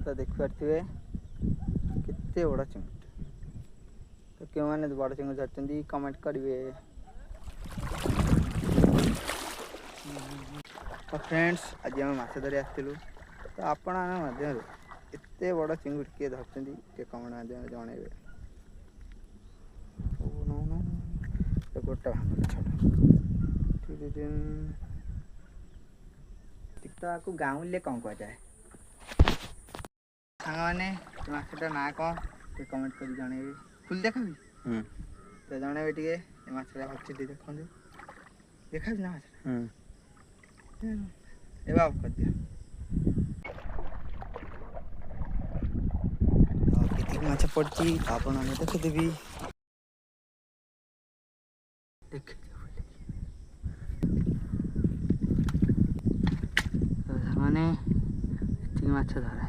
तो देखिपे केते बड़ा चिंगुड़ी तो क्यों मैंने बड़ चिंगुड़ी धरती कमेंट करेंगे। तो फ्रेंड्स आज आम माछ धरी आसलु तो आपण एत बड़ चिंगुड़ी किए धरती कमेंट माध्यम जनइबे। गोटे भांगल छो गाँव कौन कह जाए सांग मैंने मछटा ना कौन कमेंट कर जनइबे। फुल देखा तो जनइबे टे मछटा अच्छी देखो देखा ना मछटा ए बाब कर दिया कितनी माछ पड़ी आप देखीदेवी देख मैंने माछ धरा